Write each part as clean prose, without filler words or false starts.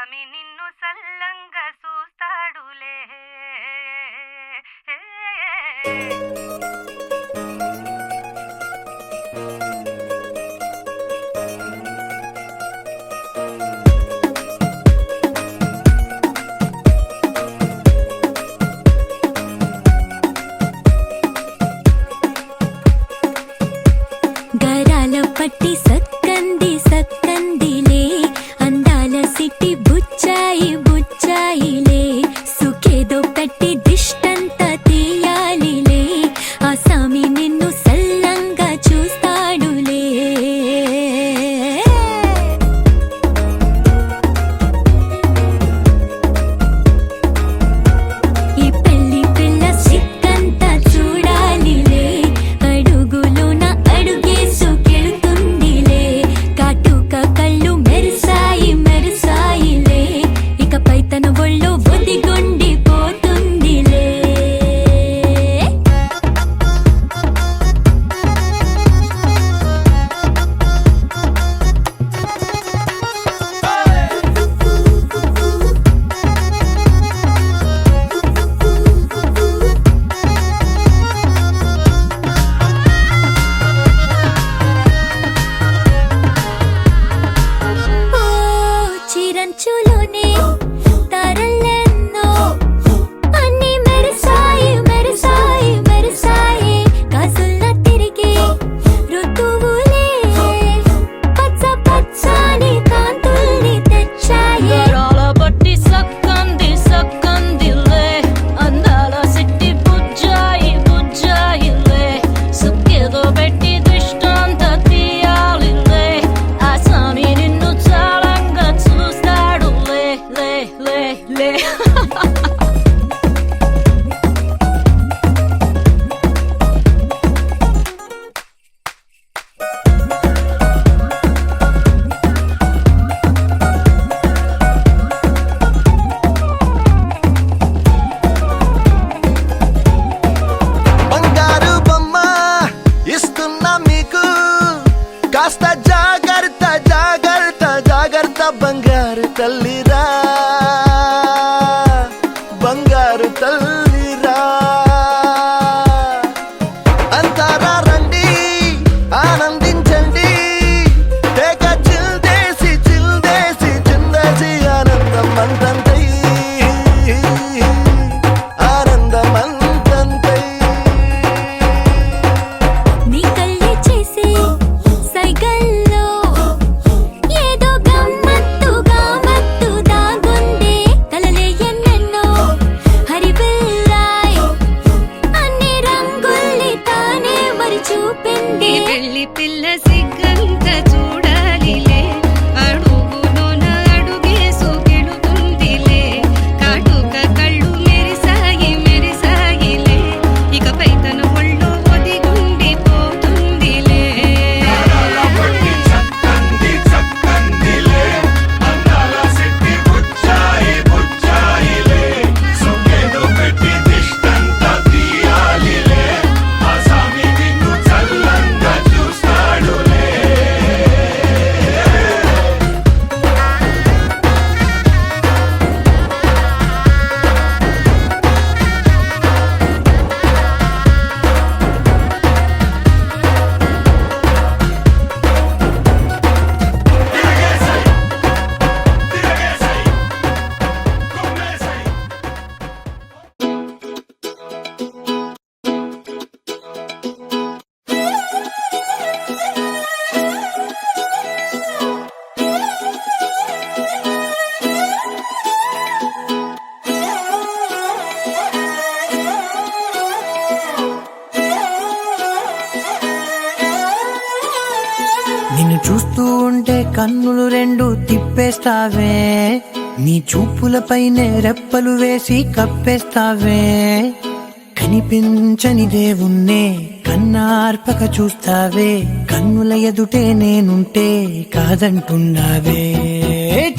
సామి నిన్ను సల్లంగా చూస్తాడులే. గరాల పట్టి సక్కంది సక్కందిలే, అందాల సిట్టి బుచ్చాయి బుచ్చాయిలే, సుఖేదో పెట్టి దిష్టంతా తీయాలిలే, ఆ సామి నిన్ను సల్లంగా చూస్తాడులే. ఈ పెళ్లి పిల్ల సిక్కంతా చూడాలిలే, అడుగులోన అడుగేసుకెళుతుందిలే, కాటుక కళ్ళు మెరిసాయి మెరిసాయిలే, ఇకపై తన ఒళ్ళో ఒదిగొండిపోతుందిలే. ఓ చిరంచులోనే తారలెన్నో అన్నీ మెరిసాయి మెరిసాయి మెరిసాయి, కాసుల్లా తిరిగి ఋతువులే పచ్చ పచ్చని కాంతుల్ని తెచ్చాయి. గరాల పట్టి సక్కంది సక్కందిలే, అందాల సిట్టి బుజ్జాయి బుజ్జాయిలే, సుక్కేదో పెట్టి దిష్టంతా తీయాలిలే, ఆ సామి నిన్ను చాలంగా చూస్తాడు లే లే లే లే. బంగారు బొమ్మ ఇస్తున్నా మీకు, కాస్త జాగ్రత్త జాగ్రత్త జాగ్రత్త, బంగారు తల్లిరా బంగారు తల్లిరా. అంతారా రండి ఆనందించండి, తెగ చిల్దేసి చిల్దేసి చిందేసి, ఆనందం అంతంతై ఆనందం అంతంతై. నీ కళ్ళే చేసే సైగల్లో ఏదో గమ్మత్తుగా మత్తు దాగుందే, కలలే ఎన్నెన్నో హరిబిల్లాయ్, అన్ని రంగుల్ని తానే మరి చూపింది. పెళ్లి పిల్ల సిగ్గంత చూడాలిలే, అడుగులోన అడుగేసుకెళుతుందిలే, కాటుక కళ్ళు మెరిసాయి మెరిసాయిలే, ఇకపై తన ఒళ్ళో ఒదిగుండిపోతుందిలే. నిన్ను చూస్తూ ఉంటే కన్నులు రెండు తిప్పేస్తావే, నీ చూపులపైనే రెప్పలు వేసి కప్పేస్తావే, కనిపించని దేవుణ్ణే కన్నార్పక చూస్తావే, కన్నుల ఎదుటే నేనుంటే కాదంటున్నావే.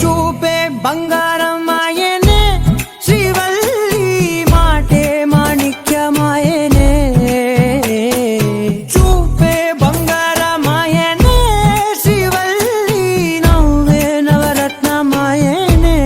చూపే బంగారం ఆయనే, శ్రీవల్లి మాటే మాణిక్యమాయనే, చూపే బంగారమాయనే, శ్రీవల్లి నవ్వే నవరత్నమాయనే.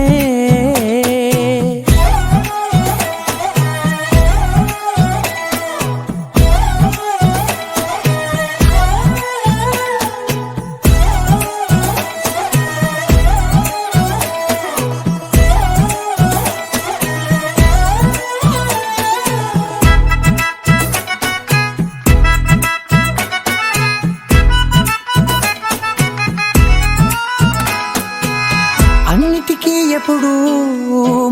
అన్నిటికీ ఎప్పుడు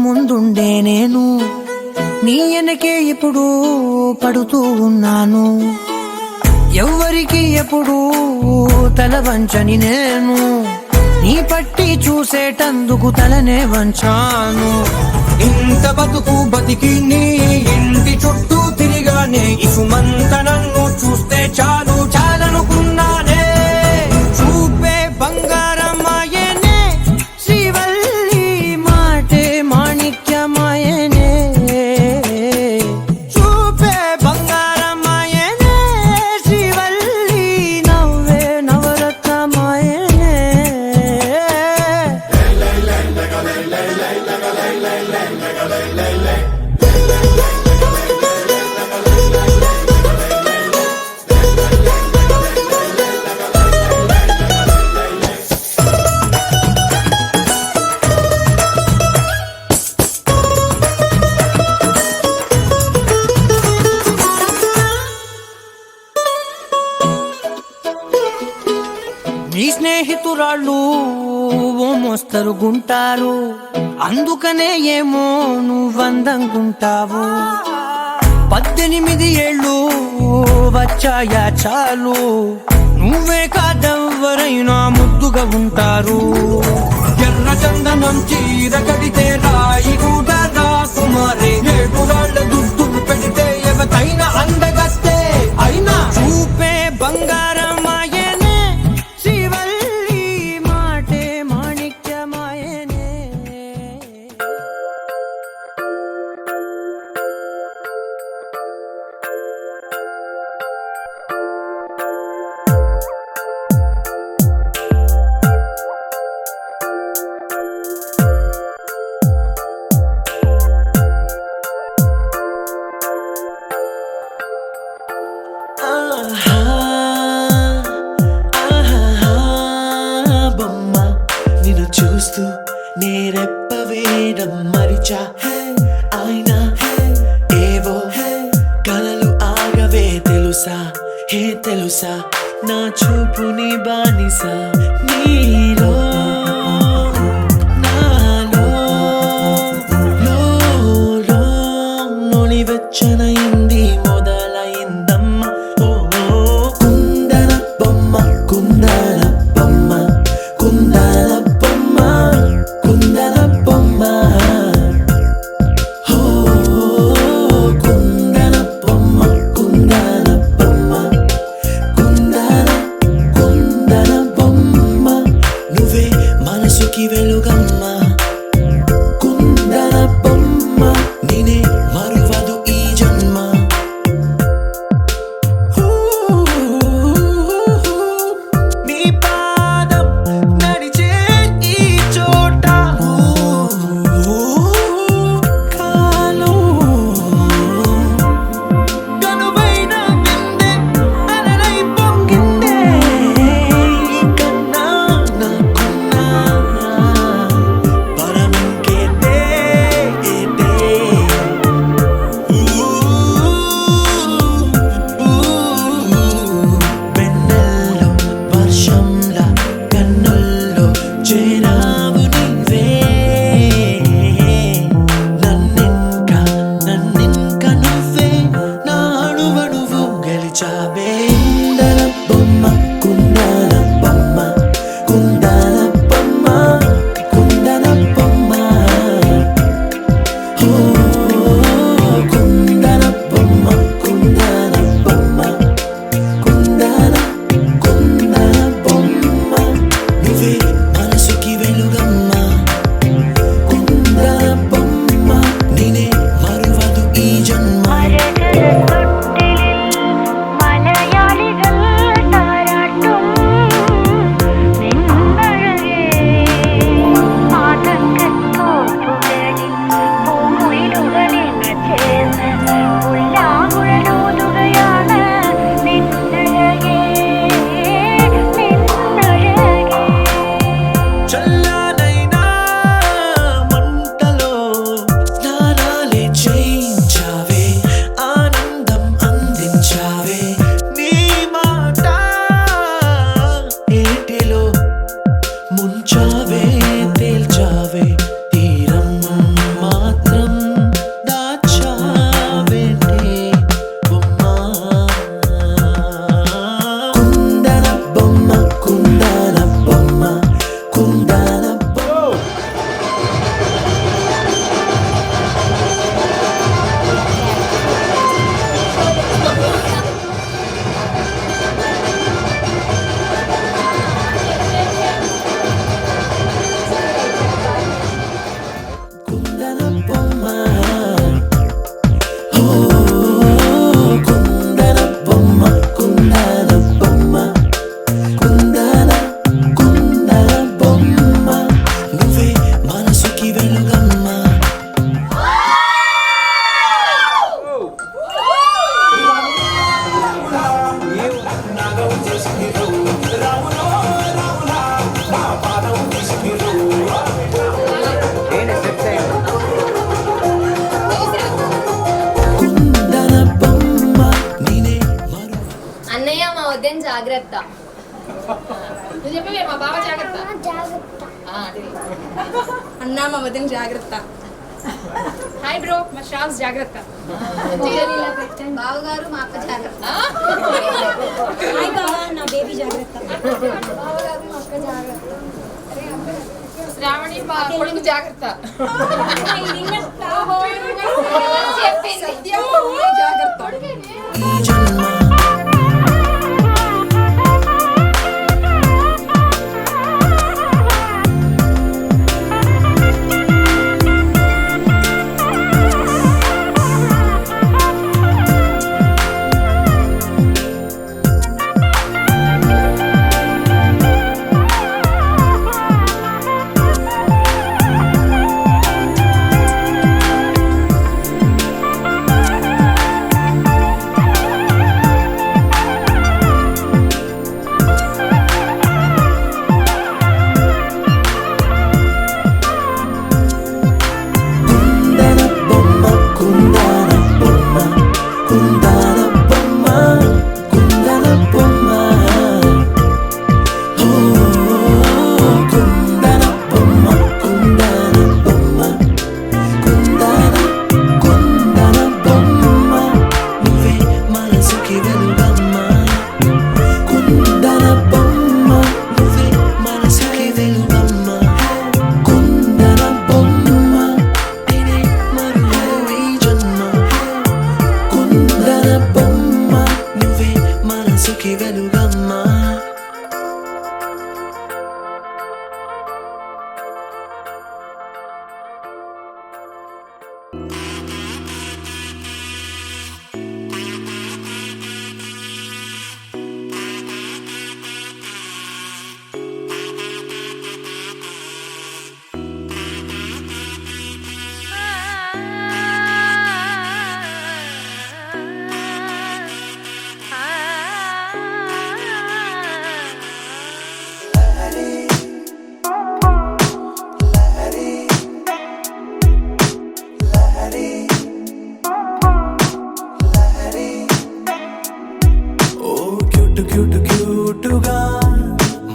ముందుండే నేను నీ వెనకే ఎప్పుడు పడుతూ ఉన్నాను. ఎవ్వరికి ఎప్పుడు తల వంచని నేను నీ పట్టి చూసేటందుకు తలనే వంచాను. ఇంత బతుకు బతికి నీ ఇంటి చుట్టూ తిరిగానే ఇసుమంత నన్ను చూస్తే చాలు చాలనుకున్నానే. చూపే బంగారమాయనే శ్రీవల్లి మాటే మాణిక్యమాయనే. చూపే బంగారమాయనే శ్రీవల్లి నవ్వే నవరత్నమాయనే. నీ స్నేహితురాళ్ళు ఓ మోస్తరు గుంటారు అందుకనే ఏమో నువ్వందంగుంటావు. 18 ఏళ్ళు వచ్చాయా చాలు నువ్వే కాదెవ్వరైనా ముద్దుగా ఉంటారు. ఎర్ర చందనం చీర కడితే రాయి కూడా రాకుమారే ఏడురాళ్ళ దుద్దులు పెడితే ఎవతైనా అందగస్తే అయినా చూపే బంగారమాయనే శ్రీవల్లి మాటే మాణిక్యమాయనే. ఆహా, ఆహా, బొమ్మ నిన్ను చూస్తూ నేరెప్ప వేయడం మరిచా. అయినా ఏవో కలలు ఆగవే తెలుసా హే తెలుసా నా చూపుని బానిస నీలో నాలో లో నొలివెచ్చనైంది మొదలైందమ్మ. ఓ కుందన బొమ్మ కుందన బొమ్మ కుందన బొమ్మ కుందన బొమ్మ. ఓ కుందన బొమ్మ కుందన బొమ్మ కుందన కుందన బొమ్మ. నువ్వే మనసుకి వెలుగమ్మ కుందన బొమ్మ నేనే మరువదు ఈ జన్మ. నీ పాదం నడిచే ఈ చోట కాలం కనువైన విందే అలలై పొంగిందే. ఈ కన్నా నాకున్నా జాగ్రత్త. నువ్వు చెప్పవే మా బావ జాగ్రత్త. అన్నా మా వదిన జాగ్రత్త. హాయ్ బ్రో మా శ్రావ్స్ జాగ్రత్త. బావగారు మా అక్క జాగ్రత్త. హాయ్ బావా నా బేబీ జాగ్రత్త. శ్రావణి మా కొడుకు జాగ్రత్త. ఈ జన్మ క్యూటుగా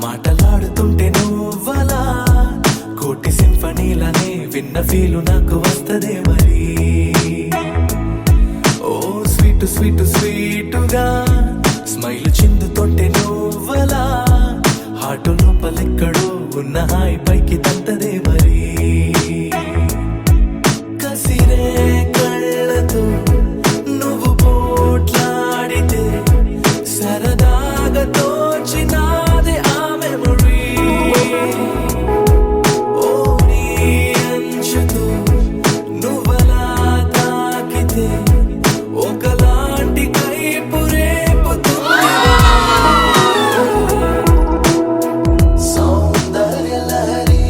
మాటలాడుతుంటే నువ్వలా కోటి సింఫనీలనే విన్న ఫీలు నాకు వస్తదే మరి. ఓ స్వీటు స్వీటు స్వీటుగా స్మైల్ చిందుతుంటే నువ్వలా హాటు లోపలెక్కడో ఉన్న హాయి పైకి తంతదే మరి. కసిరే కళ్ళతో నువ్వు పోట్లాడితే సరదాగా తోచినాదే ఆ మెమరీ. ఓ నీ అంచుతో నువ్వలా తాకితే ఒకలాంటి కైపు రేపుతుంది. సౌందర్య Lahari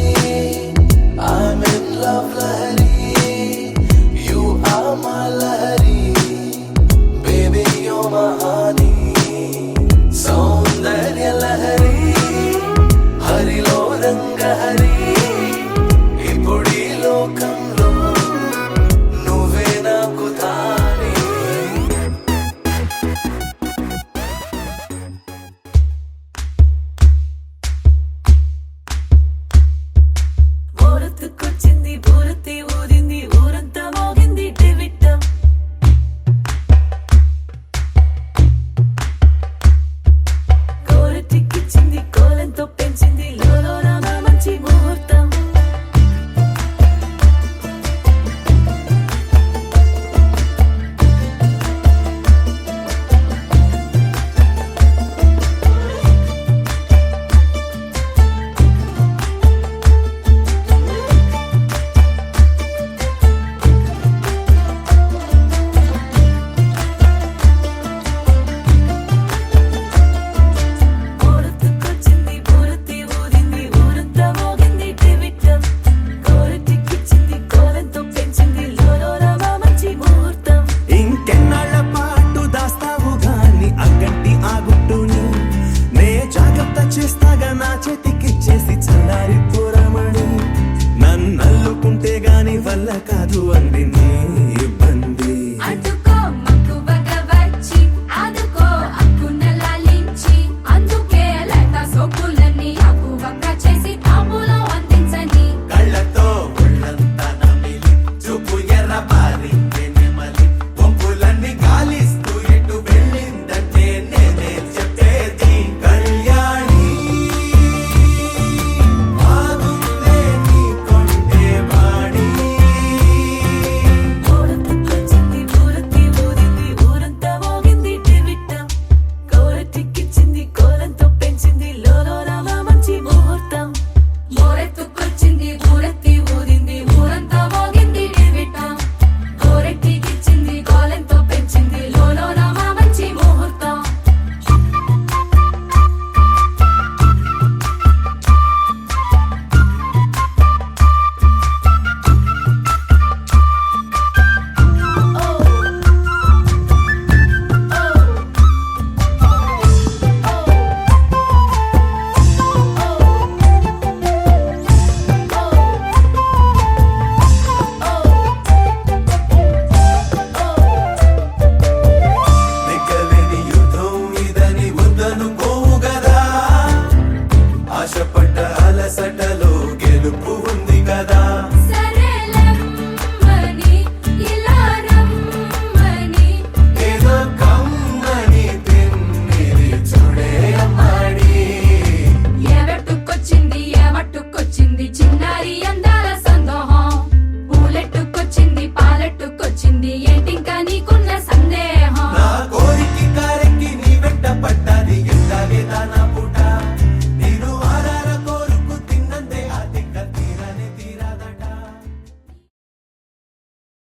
I'm in love Lahari You are my Lahari Baby you're my honey. సౌందర్య లహరి హరిలో రంగ హరి ఇప్పుడు ఈ లోకంలో నువ్వే నాకు తానే. ఊరత్తుకొచ్చింది ఊరత్తి ఊరింది ఊరంతా మోగింది టివిట్టం. కోరటికిచ్చింది కోలంతో పెంచింది లోలోన మంచి ముహూర్తం. ఊరత్తుకొచ్చింది ఊరత్తి ఊరింది ఊరంతా మోగింది టివిట్టం. కోరటికిచ్చింది కోలంతో పెంచింది లోలోన మంచి ముహూర్తం. ఇంకెన్నాళ్ళ పాటు దాస్తావు గాని అగ్గంటి ఆ గుట్టుని నే జాగ్రత్త చేస్తాగా నా చేతికిచ్చేసి చల్లారి పోరమణి. నన్నల్లుకుంటే గాని వల్ల కాదు అంది నీ